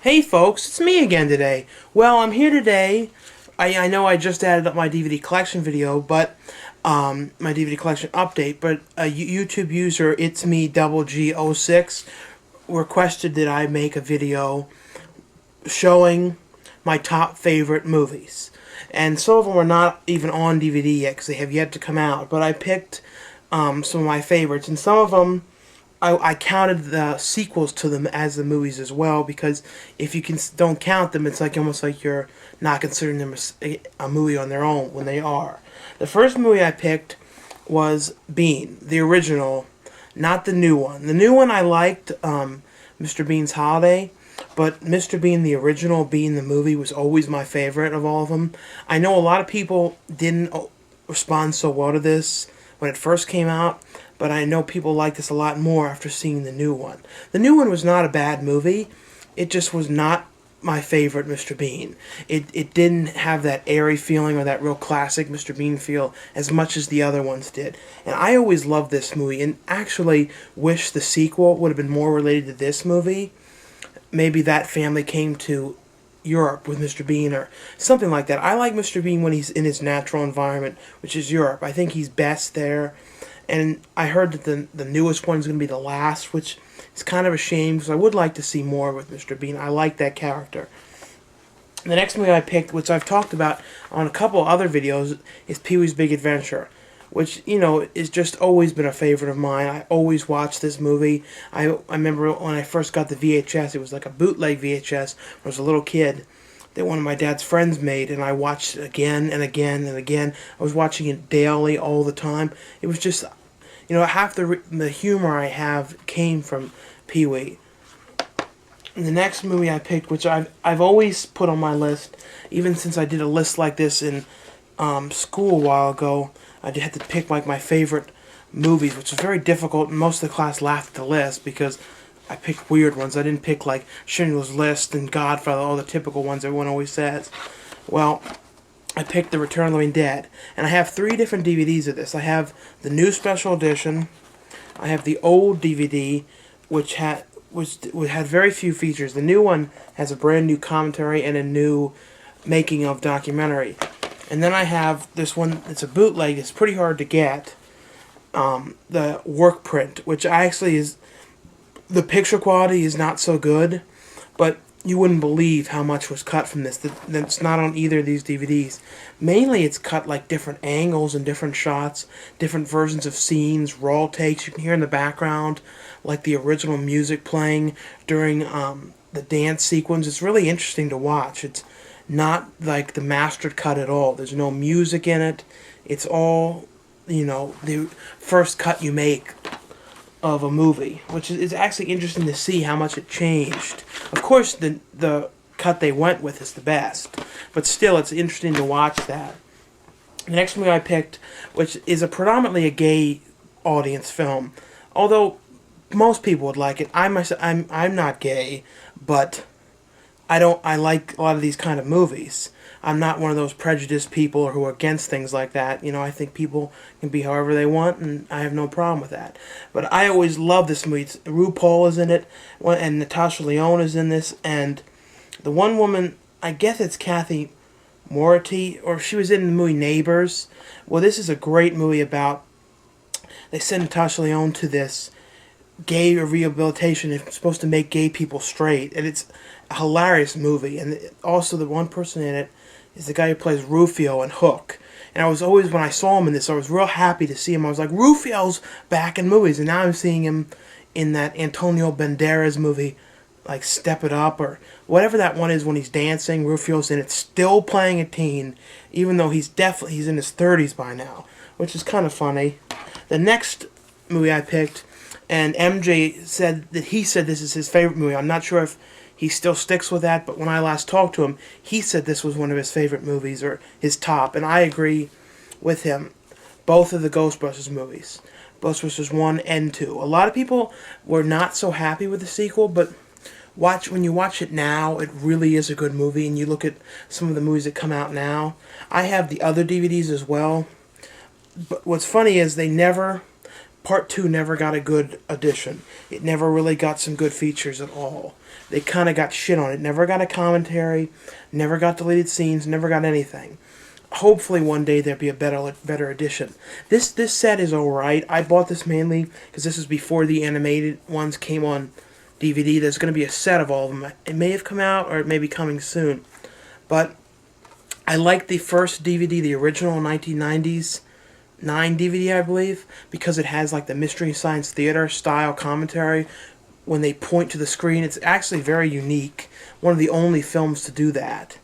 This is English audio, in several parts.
Hey folks, it's me again today. Well, I'm here today. I know I just added up my DVD collection video, but my DVD collection update, but a YouTube user, it's me double G06, requested that I make a video showing my top favorite movies. And some of them are not even on DVD yet because they have yet to come out, but I picked some of my favorites, and some of them I counted the sequels to them as the movies as well, because if you don't count them, it's like almost like you're not considering them a movie on their own when they are. The first movie I picked was Bean, the original, not the new one. The new one I liked, Mr. Bean's Holiday, but Mr. Bean, the original Bean, the movie, was always my favorite of all of them. I know a lot of people didn't respond so well to this when it first came out, but I know people like this a lot more after seeing the new one. The new one was not a bad movie. It just was not my favorite Mr. Bean. It didn't have that airy feeling or that real classic Mr. Bean feel as much as the other ones did. And I always loved this movie and actually wish the sequel would have been more related to this movie. Maybe that family came to Europe with Mr. Bean or something like that. I like Mr. Bean when he's in his natural environment, which is Europe. I think he's best there. And I heard that the newest one is going to be the last, which is kind of a shame because I would like to see more with Mr. Bean. I like that character. The next movie I picked, which I've talked about on a couple other videos, is Peewees Big Adventure, which, you know, is just always been a favorite of mine. I always watch this movie. I remember when I first got the VHS, it was like a bootleg VHS when I was a little kid that one of my dad's friends made, and I watched it again and again and again. I was watching it daily all the time. It was just, you know, half the humor I have came from Pee-wee. And the next movie I picked, which I've always put on my list, even since I did a list like this in school a while ago, I had to pick like my favorite movies, which was very difficult, and most of the class laughed at the list because I picked weird ones. I didn't pick like Schindler's List and Godfather, all the typical ones everyone always says. Well, I picked The Return of the Living Dead, and I have 3 different DVDs of this. I have the new special edition, I have the old DVD, which had very few features. The new one has a brand new commentary and a new making of documentary. And then I have this one, it's a bootleg, it's pretty hard to get, the work print, which actually is, the picture quality is not so good, but you wouldn't believe how much was cut from this. That's not on either of these DVDs. Mainly it's cut like different angles and different shots, different versions of scenes, raw takes. You can hear in the background like the original music playing during the dance sequence. It's really interesting to watch. It's not like the mastered cut at all. There's no music in it. It's all, you know, the first cut you make of a movie, which is actually interesting to see how much it changed. Of course, the cut they went with is the best, but still, it's interesting to watch that. The next movie I picked, which is predominantly a gay audience film, although most people would like it. I'm not gay, but I like a lot of these kind of movies. I'm not one of those prejudiced people who are against things like that. You know, I think people can be however they want, and I have no problem with that. But I always love this movie. RuPaul is in it, and Natasha Lyonne is in this, and the one woman, I guess it's Kathy Morty, or she was in the movie Neighbors. Well, this is a great movie about, they send Natasha Lyonne to this gay rehabilitation. It's supposed to make gay people straight, and it's a hilarious movie. And also the one person in it is the guy who plays Rufio in Hook. And I was always, when I saw him in this, I was real happy to see him. I was like, Rufio's back in movies, and now I'm seeing him in that Antonio Banderas movie, like Step It Up, or whatever that one is when he's dancing. Rufio's in it, still playing a teen, even though he's in his 30s by now, which is kind of funny. The next movie I picked, and MJ said that he said this is his favorite movie. I'm not sure if he still sticks with that, but when I last talked to him, he said this was one of his favorite movies, or his top, and I agree with him. Both of the Ghostbusters movies, Ghostbusters 1 and 2. A lot of people were not so happy with the sequel, but when you watch it now, it really is a good movie, and you look at some of the movies that come out now. I have the other DVDs as well, but what's funny is they never Part 2 never got a good edition. It never really got some good features at all. They kind of got shit on it. Never got a commentary, never got deleted scenes, never got anything. Hopefully one day there'll be a better edition. This set is alright. I bought this mainly because this is before the animated ones came on DVD. There's going to be a set of all of them. It may have come out or it may be coming soon. But I like the first DVD, the original 1990s 9 DVD, I believe, because it has like the Mystery Science Theater style commentary when they point to the screen. It's actually very unique. One of the only films to do that.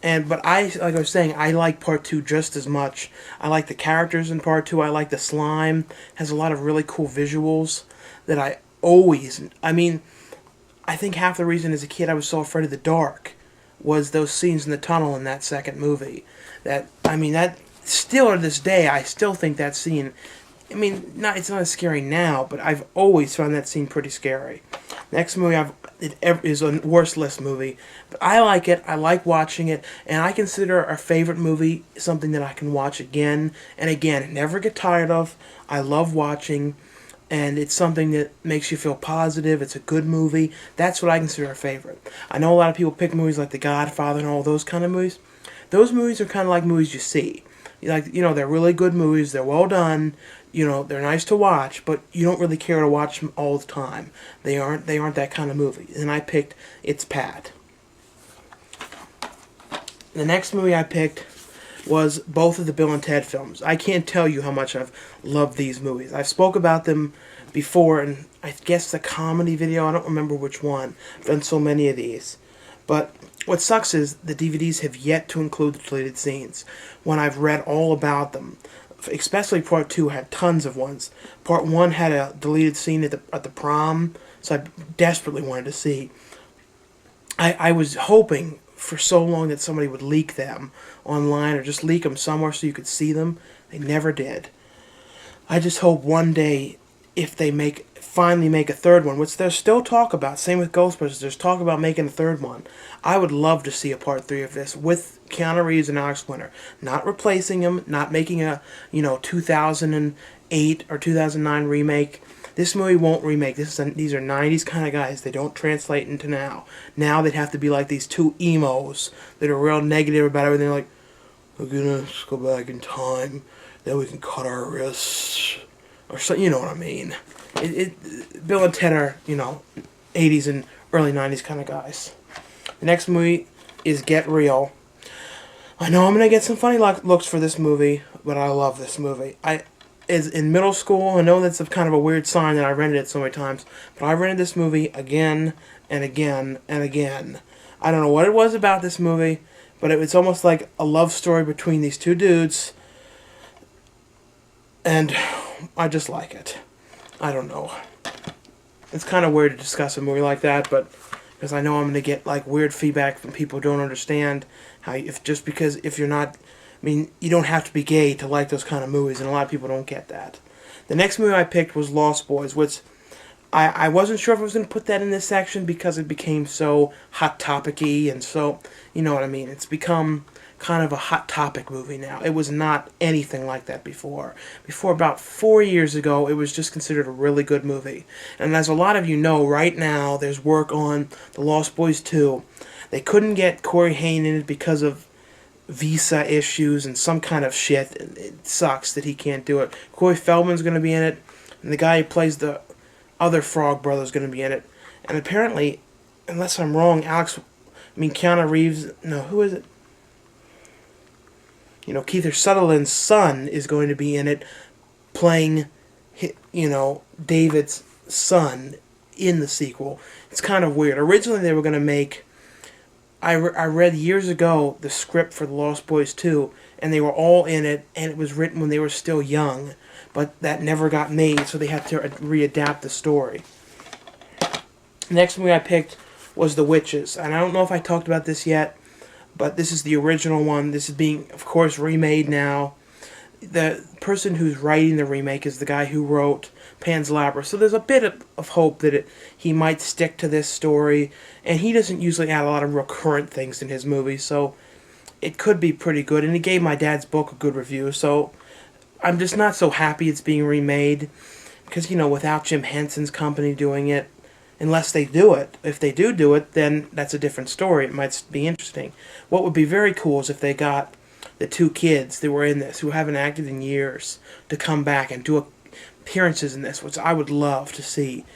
But like I was saying, I like Part 2 just as much. I like the characters in Part 2. I like the slime. It has a lot of really cool visuals that I mean, I think half the reason as a kid I was so afraid of the dark was those scenes in the tunnel in that second movie. That still to this day, I still think that scene, it's not as scary now, but I've always found that scene pretty scary. Next movie is a worst list movie, but I like it. I like watching it, and I consider our favorite movie something that I can watch again and again, never get tired of. I love watching, and it's something that makes you feel positive. It's a good movie. That's what I consider a favorite. I know a lot of people pick movies like The Godfather and all those kind of movies. Those movies are kind of like movies you see. They're really good movies. They're well done. They're nice to watch, but you don't really care to watch them all the time. They aren't that kind of movie. And I picked It's Pat. The next movie I picked was both of the Bill and Ted films. I can't tell you how much I've loved these movies. I've spoke about them before, and I guess the comedy video, I don't remember which one. I've done so many of these. But what sucks is the DVDs have yet to include the deleted scenes. When I've read all about them, especially Part 2 had tons of ones. Part 1 had a deleted scene at the prom, so I desperately wanted to see. I was hoping for so long that somebody would leak them online or just leak them somewhere so you could see them. They never did. I just hope one day, if they finally make a third one, which there's still talk about, same with Ghostbusters, there's talk about making a third one. I would love to see a Part 3 of this with Keanu Reeves and Alex Winter. Not replacing him, not making a 2008 or 2009 remake. This movie won't remake. These are 90s kind of guys. They don't translate into now. Now they'd have to be like these two emos that are real negative about everything. Like, we're gonna go back in time, then we can cut our wrists, or so. You know what I mean? Bill and Ted are 80s and early 90s kind of guys. The next movie is Get Real. I know I'm gonna get some funny looks for this movie, but I love this movie. Is in middle school. I know that's kind of a weird sign that I rented it so many times, but I rented this movie again and again and again. I don't know what it was about this movie, but it's almost like a love story between these two dudes, and I just like it. I don't know. It's kind of weird to discuss a movie like that, but because I know I'm going to get like weird feedback from people who don't understand how if you're not. You don't have to be gay to like those kind of movies, and a lot of people don't get that. The next movie I picked was Lost Boys, which I wasn't sure if I was going to put that in this section because it became so hot topic-y, and so, you know what I mean. It's become kind of a hot topic movie now. It was not anything like that before. Before, about 4 years ago, it was just considered a really good movie. And as a lot of you know, right now, there's work on The Lost Boys 2. They couldn't get Corey Haim in it because of visa issues and some kind of shit. It sucks that he can't do it. Corey Feldman's going to be in it, and the guy who plays the other Frog brother is going to be in it. And apparently, unless I'm wrong, Keanu Reeves, no, who is it? Kiefer Sutherland's son is going to be in it, playing, David's son in the sequel. It's kind of weird. Originally, they were going to make. I read years ago the script for The Lost Boys 2, and they were all in it, and it was written when they were still young, but that never got made, so they had to readapt the story. The next movie I picked was The Witches, and I don't know if I talked about this yet, but this is the original one. This is being, of course, remade now. The person who's writing the remake is the guy who wrote Pan's Labyrinth, so there's a bit of hope that he might stick to this story, and he doesn't usually add a lot of recurrent things in his movies, so it could be pretty good, and he gave my dad's book a good review, so I'm just not so happy it's being remade because, without Jim Henson's company doing it, unless they do it, if they do it, then that's a different story. It might be interesting. What would be very cool is if they got the two kids that were in this, who haven't acted in years, to come back and do appearances in this, which I would love to see.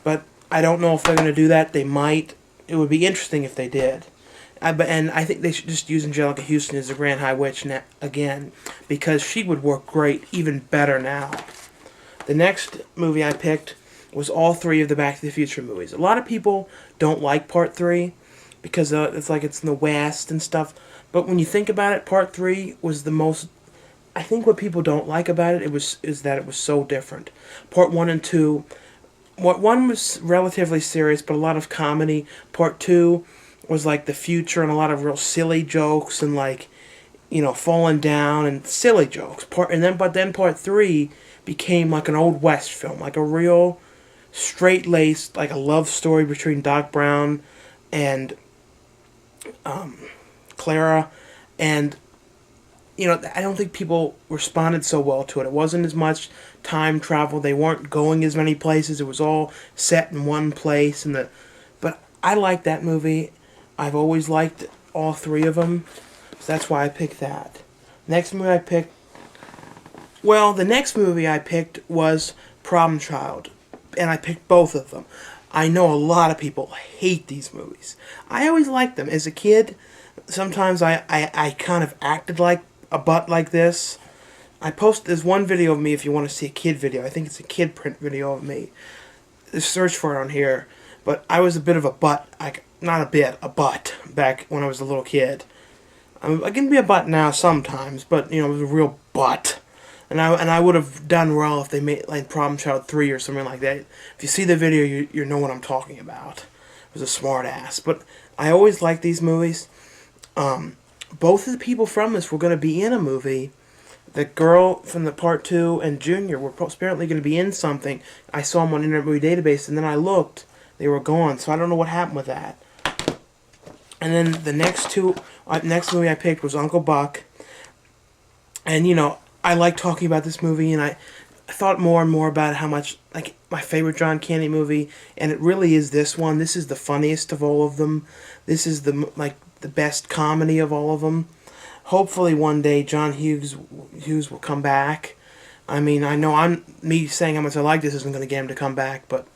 But I don't know if they're going to do that. They might. It would be interesting if they did. And I think they should just use Angelica Houston as the Grand High Witch again, because she would work great, even better now. The next movie I picked was all three of the Back to the Future movies. A lot of people don't like Part 3 because it's like it's in the West and stuff. But when you think about it, Part 3 was the most... I think what people don't like about it is that it was so different. Part 1 and 2... Part 1 was relatively serious, but a lot of comedy. Part 2 was like the future and a lot of real silly jokes and like, falling down and silly jokes. But then Part 3 became like an Old West film, like a real straight-laced, like a love story between Doc Brown and Clara, and I don't think people responded so well to it. It wasn't as much time travel. They weren't going as many places. It was all set in one place. But I liked that movie. I've always liked all three of them, so that's why I picked that. The next movie I picked was Problem Child, and I picked both of them. I know a lot of people hate these movies. I always liked them. As a kid, sometimes I kind of acted like a butt like this. There's one video of me if you want to see a kid video. I think it's a kid print video of me. Just search for it on here. But I was a bit of a butt, a butt, back when I was a little kid. I can be a butt now sometimes, but, it was a real butt. And I would have done well if they made, like, Problem Child 3 or something like that. If you see the video, you know what I'm talking about. I was a smart ass. But I always liked these movies. Both of the people from this were going to be in a movie. The girl from the Part 2 and Junior were apparently going to be in something. I saw them on Internet Movie Database, and then I looked. They were gone, so I don't know what happened with that. And then the next movie I picked was Uncle Buck. And, I like talking about this movie, and I thought more and more about how much, like, my favorite John Candy movie, and it really is this one. This is the funniest of all of them. This is the best comedy of all of them. Hopefully one day John Hughes will come back. I mean, I know me saying how much I like this isn't going to get him to come back, but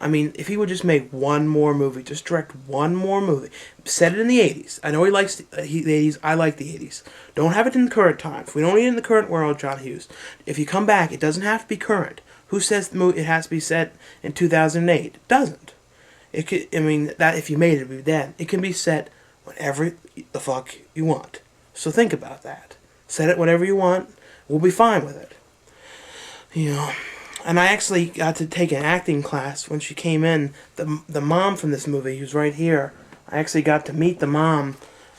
I mean, if he would just make one more movie, just direct one more movie, set it in the 80s. I know he likes the 80s, I like the 80s. Don't have it in the current time. If we don't need it in the current world, John Hughes, if you come back, it doesn't have to be current. Who says the movie it has to be set in 2008? It doesn't. It could, that if you made it, it would be then. It can be set whatever the fuck you want. So think about that. Set it whatever you want. We'll be fine with it. And I actually got to take an acting class when she came in. The mom from this movie, who's right here, I actually got to meet the mom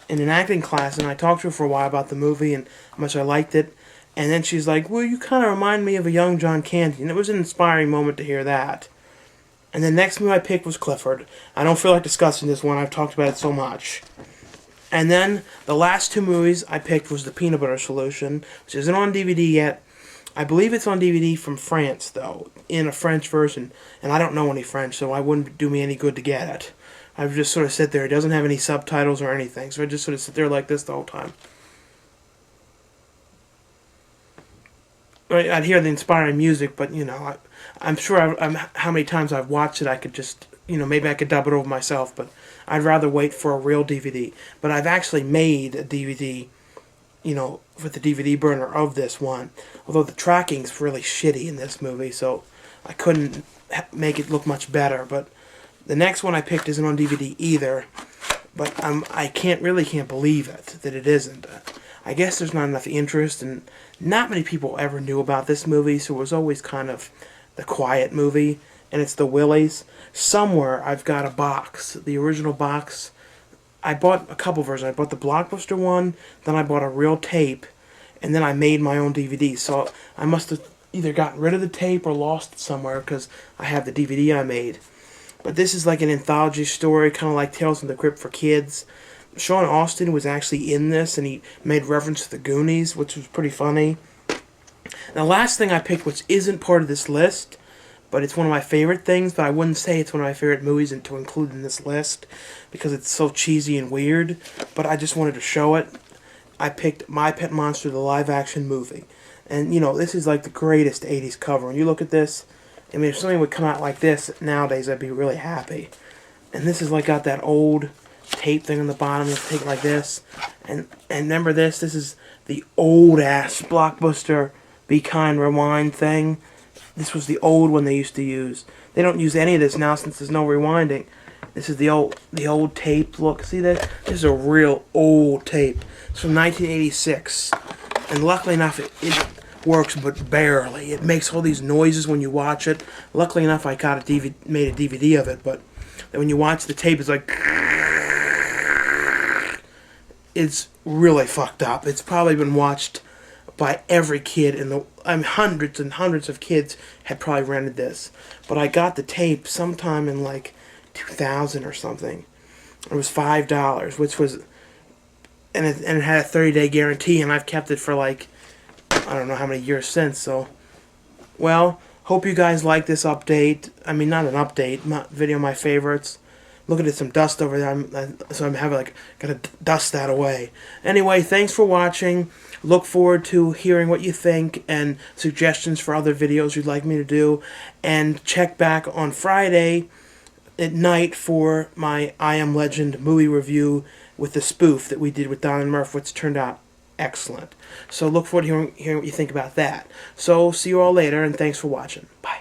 in an acting class, and I talked to her for a while about the movie and how much I liked it. And then she's like, well, you kind of remind me of a young John Candy. And it was an inspiring moment to hear that. And the next movie I picked was Clifford. I don't feel like discussing this one. I've talked about it so much. And then the last two movies I picked was The Peanut Butter Solution, which isn't on DVD yet. I believe it's on DVD from France, though, in a French version. And I don't know any French, so it wouldn't do me any good to get it. I would just sort of sit there. It doesn't have any subtitles or anything, so I just sort of sit there like this the whole time. I'd hear the inspiring music, but, I'm sure how many times I've watched it, I could just, maybe I could dub it over myself, but I'd rather wait for a real DVD. But I've actually made a DVD, with the DVD burner of this one. Although the tracking's really shitty in this movie, so I couldn't make it look much better. But the next one I picked isn't on DVD either. But I can't believe it, that it isn't. I guess there's not enough interest, and not many people ever knew about this movie, so it was always kind of the quiet movie. And it's the Willys. Somewhere I've got a box, the original box. I bought a couple versions. I bought the Blockbuster one, then I bought a real tape, and then I made my own DVD. So I must have either gotten rid of the tape or lost it somewhere, because I have the DVD I made. But this is like an anthology story, kind of like Tales from the Crypt for kids. Sean Austin was actually in this, and he made reference to the Goonies, which was pretty funny. The last thing I picked, which isn't part of this list, but it's one of my favorite things, but I wouldn't say it's one of my favorite movies to include in this list because it's so cheesy and weird, but I just wanted to show it. I picked My Pet Monster, the live-action movie. And, you know, this is like the greatest 80s cover. When you look at this, I mean, if something would come out like this nowadays, I'd be really happy. And this is like got that old tape thing on the bottom. You take it like this. And remember this? This is the old-ass Blockbuster Be Kind Rewind thing. This was the old one they used to use. They don't use any of this now since there's no rewinding. This is the old tape. Look, see that? This is a real old tape. It's from 1986. And luckily enough, it works, but barely. It makes all these noises when you watch it. Luckily enough, I got made a DVD of it, but when you watch the tape, it's like... It's really fucked up. It's probably been watched by every kid in the... I mean, hundreds and hundreds of kids had probably rented this. But I got the tape sometime in, like, 2000 or something. It was $5, which was... And it had a 30-day guarantee, and I've kept it for, like, I don't know how many years since, so... Well, hope you guys like this update. I mean, not an update, video of my favorites. Look at it, some dust over there, so I'm having, like, gotta dust that away. Anyway, thanks for watching. Look forward to hearing what you think and suggestions for other videos you'd like me to do. And check back on Friday at night for my I Am Legend movie review with the spoof that we did with Don and Murph, which turned out excellent. So look forward to hearing what you think about that. So see you all later, and thanks for watching. Bye.